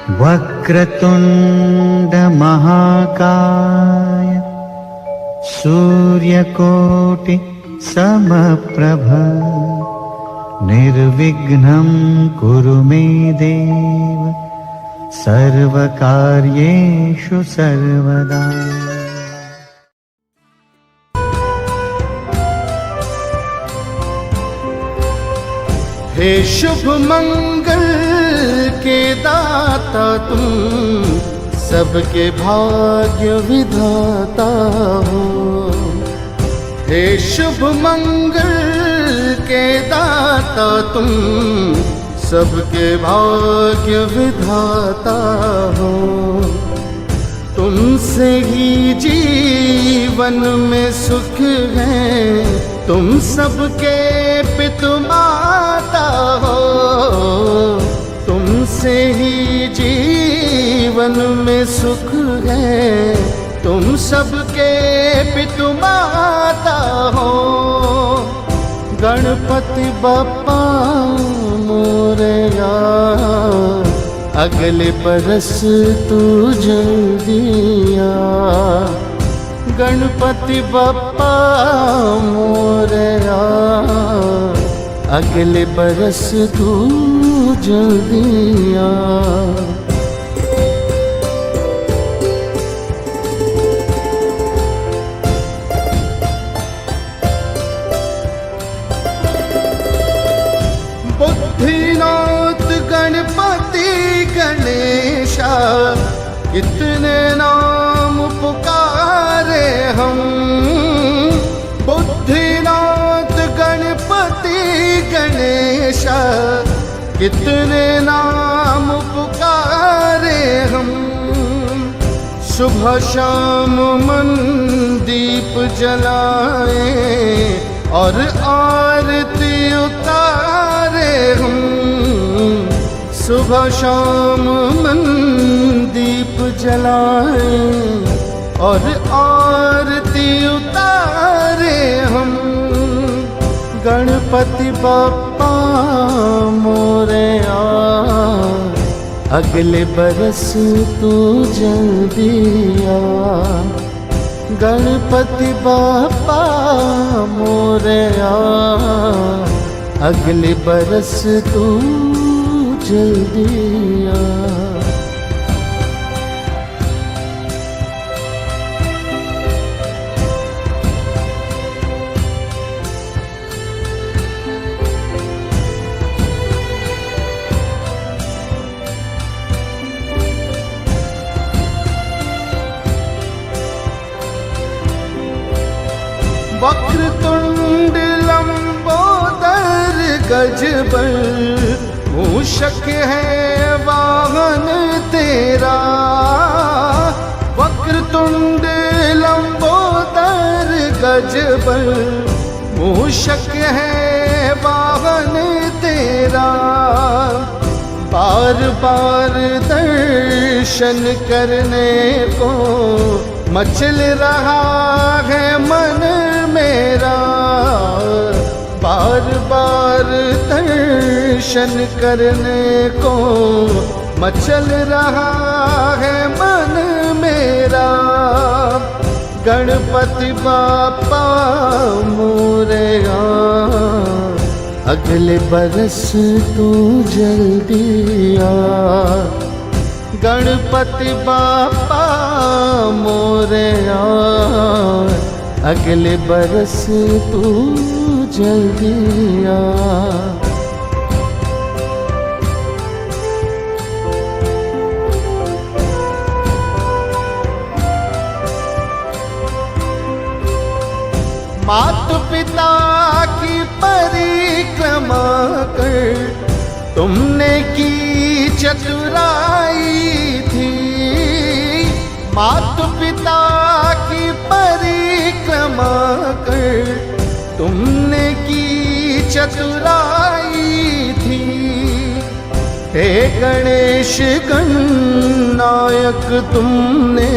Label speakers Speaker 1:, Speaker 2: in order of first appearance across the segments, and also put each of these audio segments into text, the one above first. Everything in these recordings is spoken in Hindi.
Speaker 1: वक्रतुंड महाकाय सूर्यकोटि समप्रभ निर्विघ्नं कुरु मे देव सर्वकार्येषु सर्वदा।
Speaker 2: हे शुभ मंगल के दाता तुम सबके भाग्य विधाता हो। हे शुभ मंगल के दाता तुम सबके भाग्य विधाता हो। तुमसे ही जीवन में सुख है, तुम सबके पितु माता हो। तुमसे ही जीवन में सुख है, तुम सबके पितु माता हो। गणपति बप्पा मोरया अगले बरस तू जल्दी आ। गणपति बप्पा मोरया अगले बरस तू जल्दी आ। बुद्धिनाथ गणपति गणेशा कितने नाम पुकारे हम। बुद्धिनाथ गणपति गणेशा कितने नाम पुकारे हम। सुबह शाम मन दीप जलाए और आरती उतारे हम। सुबह शाम मन दीप जलाए और आरती उतारे हम। गणपति बप्पा मोरया अगले बरस तू जल्दी आ। गणपति बप्पा मोरया अगले बरस तू जल्दी आ। वक्रतुंड लंबोदर गजबल मूषक है वाहन तेरा। वक्रतुंड लंबोदर गजबल मूषक है वाहन तेरा। बार बार दर्शन करने को मचल रहा है मन मेरा। बार बार दर्शन करने को मचल रहा है मन मेरा। गणपति बप्पा मोरया अगले बरस तू जल्दी आ। गणपति बप्पा मोरया अगले बरस तू जल्दी आ। माता पिता की परिक्रमा कर तुमने की चतुराई थी। माता पिता की परिक्रमा कर तुमने की चतुराई थी। हे गणेश गणनायक तुमने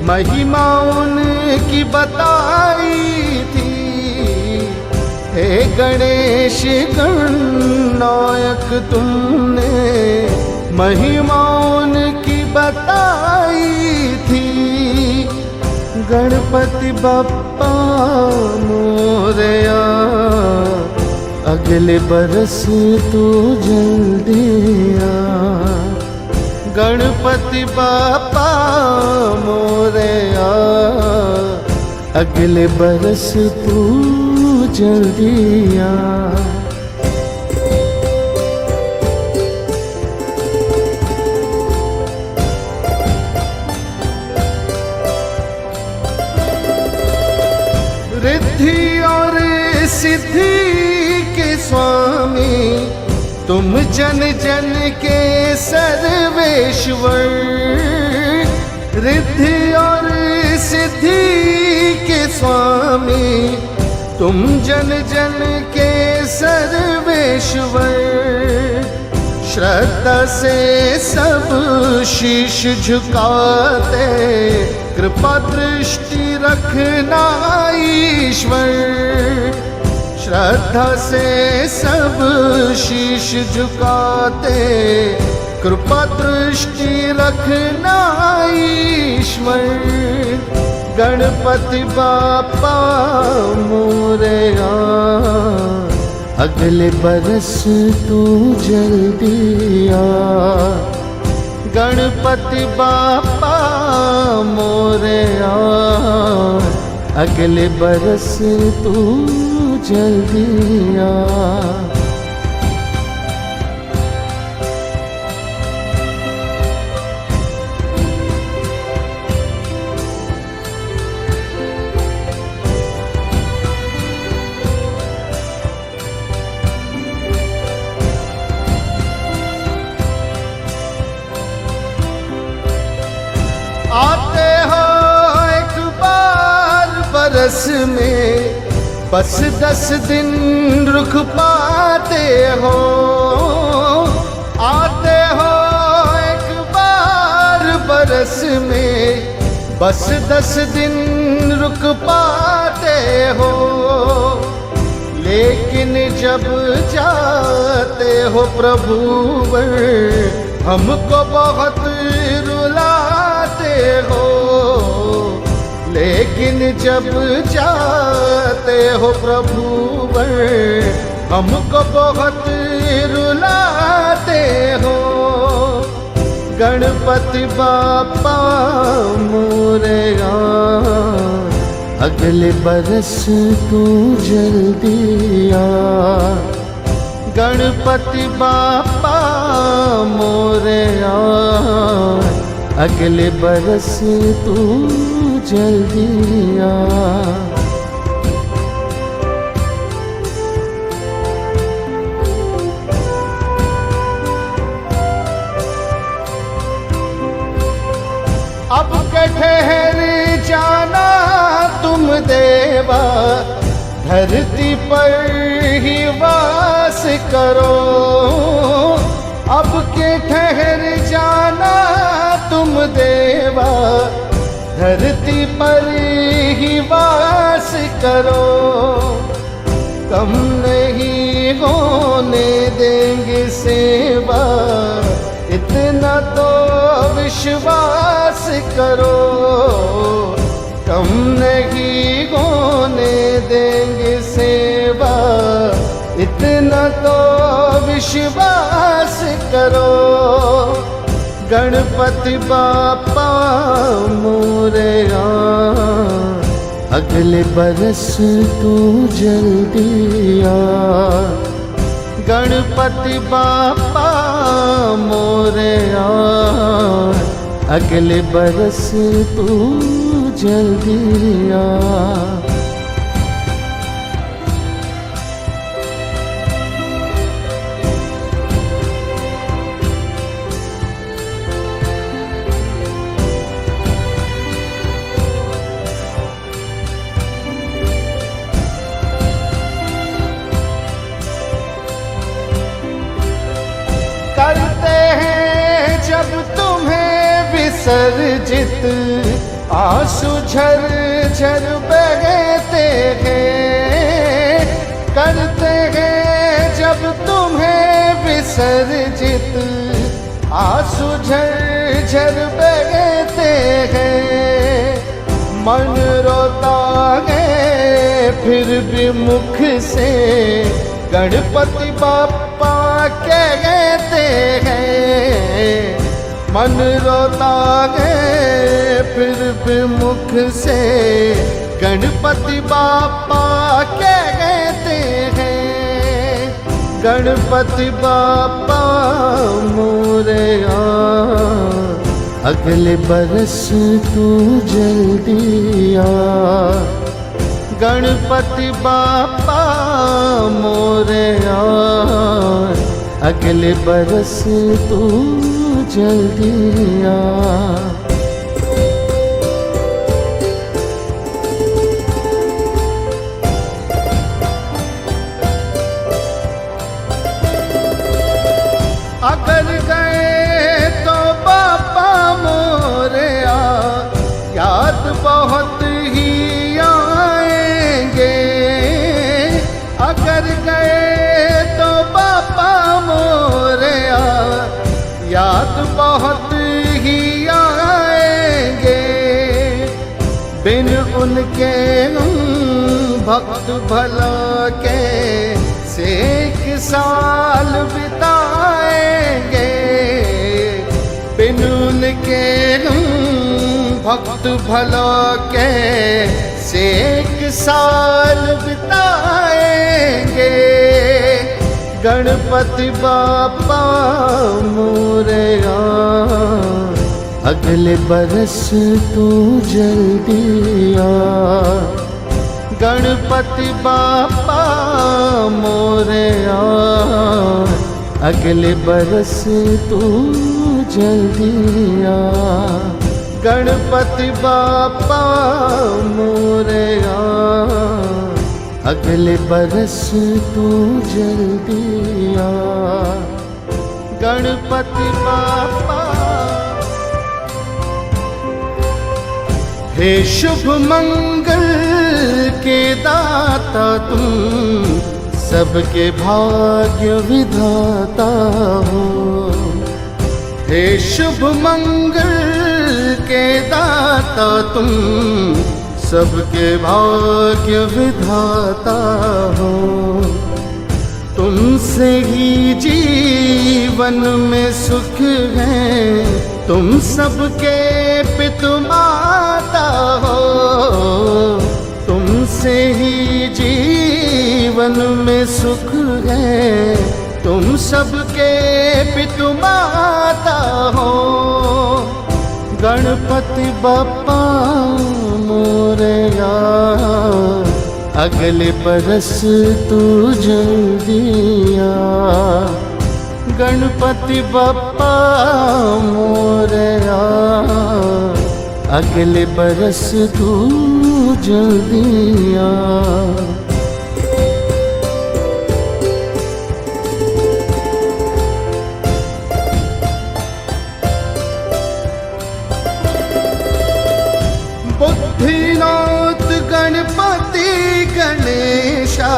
Speaker 2: महिमा उनकी बताई थी। हे गणेश गणनायक तुमने महिमा बताई थी। गणपति बप्पा मोरया, अगले बरस तू जल्दी आ। गणपति बप्पा मोरया, अगले बरस तू जल्दी आ। रिद्धि और सिद्धि के स्वामी, तुम जन जन के सर्वेश्वर। रिद्धि और सिद्धि के स्वामी, तुम जन जन के सर्वेश्वर। श्रद्धा से सब शीश झुकाते, कृपा दृष्टि रखना ईश्वर। श्रद्धा से सब शीश झुकाते, कृपा दृष्टि रखना ईश्वर। गणपति बाप्पा मोरया, अगले बरस तू जल्दी आ। गणपति बाप्पा मोरया, अगले बरस तू जल्दी आ। आते हो एक बार बरस में, बस 10 दिन रुक पाते हो। आते हो एक बार बरस में, बस 10 दिन रुक पाते हो। लेकिन जब जाते हो प्रभुवर, हमको बहुत रुलाते हो। लेकिन जब जाते हो प्रभुवर, हमको बहुत रुलाते हो। गणपति बाप्पा मोरया, अगले बरस तू जल्दी आ। गणपति बाप्पा मोरया, अगले बरस तू जल्दी आ। अब के ठहर जाना तुम देवा, धरती पर ही वास करो। अब के ठहर जाना तुम देवा, धरती पर ही वास करो। कम नहीं होने देंगे सेवा, इतना तो विश्वास करो। कम नहीं होने देंगे सेवा, इतना तो विश्वास करो। गणपति बाप्पा मोरया, अगले बरस तू जल्दी आ। गणपति बाप्पा मोरया, अगले बरस तू जल्दी आ। करते हैं जब तुम्हें विसर्जित, आंसू झर झर बहते हैं। करते हैं जब तुम्हें विसर्जित, आंसू झर झर बहते हैं, मन रोता है फिर भी मुख से गणपति बाप्पा कहते हैं। मन रोता है फिर भी मुख से गणपति बाप्पा कहते हैं। गणपति बाप्पा मोरया अगले बरस तू जल्दी आ। गणपति बाप्पा मोरया अगले बरस तू जल्दी आ। अगर गए तो बापा मोरया याद बहुत ही आएंगे। अगर गए तो बापा मोरया याद बहुत ही आएंगे। बिन उनके भक्त भला के से एक साल बिताएंगे। बिन उनके भक्त भला के से एक साल बिताएंगे। गणपति बाप्पा मोरया अगले बरस तू जल्दी आ। गणपति बाप्पा मोरया अगले बरस तू जल्दी आ। गणपति बाप्पा मोरया अगले बरस तू जल्दी आ। गणपति बाप्पा हे शुभ मंगल के दाता तुम सबके भाग्य विधाता हो। हे शुभ मंगल के दाता तुम सबके भाग्य विधाता हो। तुमसे ही जीवन में सुख है, तुम सबके पितु माता हो। तुमसे ही जीवन में सुख है, तुम सबके पितु माता हो। गणपति बाप्पा मोरया अगले बरस तू जल्दी आ। गणपति बाप्पा मोरया अगले बरस तू जल्दी आ। बुद्धिनाथ गणपति गणेशा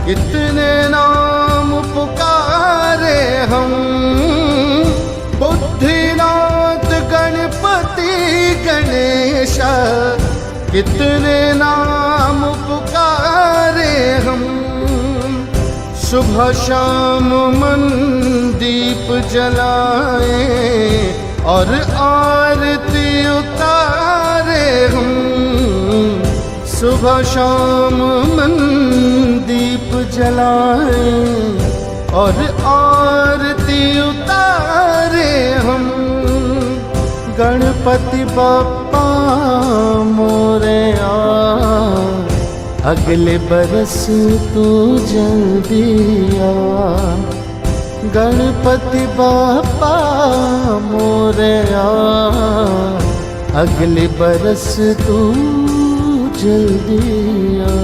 Speaker 2: कितने नाम पुकारे हम। बुद्धिनाथ गणपति गणेशा कितने नाम पुकारे हम। सुबह शाम मन दीप जलाए और आरती उतारे हम। सुबह शाम मन दीप जलाए और आरती उतारे हम। गणपति बाप्पा मोरया अगले बरस तू जल्दी आ। गणपति बाप्पा मोरया अगले बरस तू जल्दी आ।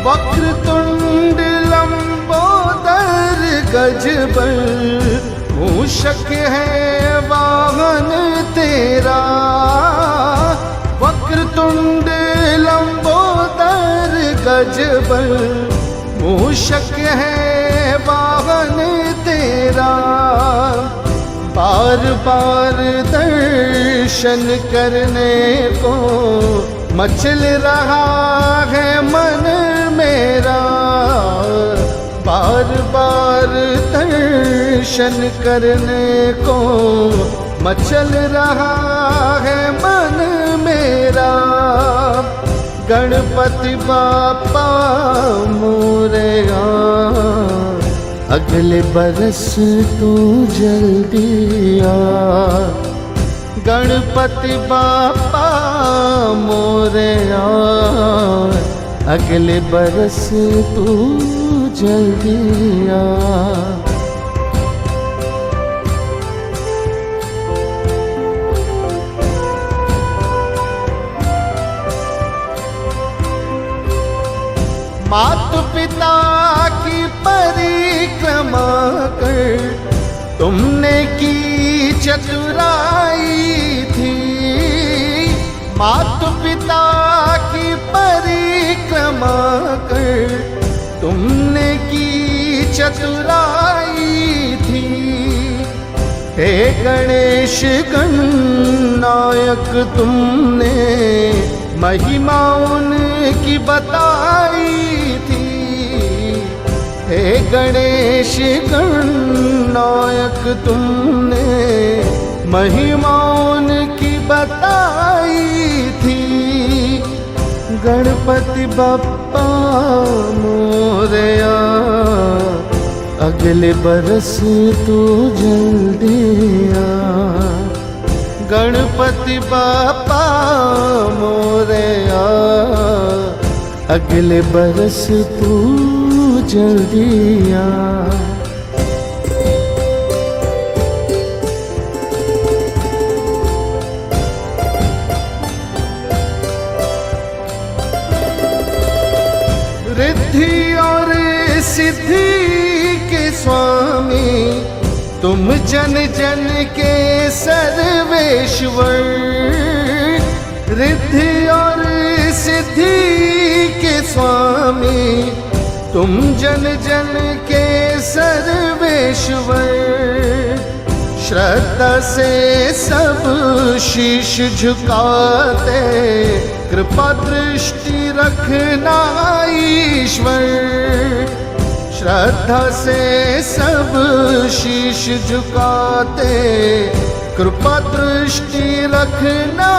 Speaker 2: वक्रतुंड लंबोदर गजबल, मूषक है वाहन तेरा। वक्रतुंड लंबोदर गजबल, मूषक है वाहन तेरा। बार बार दर्शन करने को मचल रहा है मन मेरा। बार बार दर्शन करने को मचल रहा है मन मेरा। गणपति बापा मोरया, अगले बरस तू जल्दी आ। गणपति बापा मोरया, अगले बरस तू जल्दी आ। माता पिता की परिक्रमा कर तुमने की चतुराई थी। माता पिता की परिक्रमा कर तुमने की चतुराई थी। हे गणेश गणनायक तुमने महिमा उनकी बताई थी। हे गणेश गणनायक तुमने महिमा उनकी बताई थी। गणपति बप्पा मोरया, अगले बरस तू जल्दी आ। गणपति बापा मोरया, अगले बरस तू जल्दी आ। रिद्धि और सिद्धि के स्वामी तुम जन जन के सर्वेश्वर। रिद्धि और सिद्धि के स्वामी तुम जन जन के सर्वेश्वर। श्रद्धा से सब शीश झुकाते, कृपा दृष्टि रखना ईश्वर। श्रद्धा से सब शीश झुकाते, कृपा दृष्टि रखना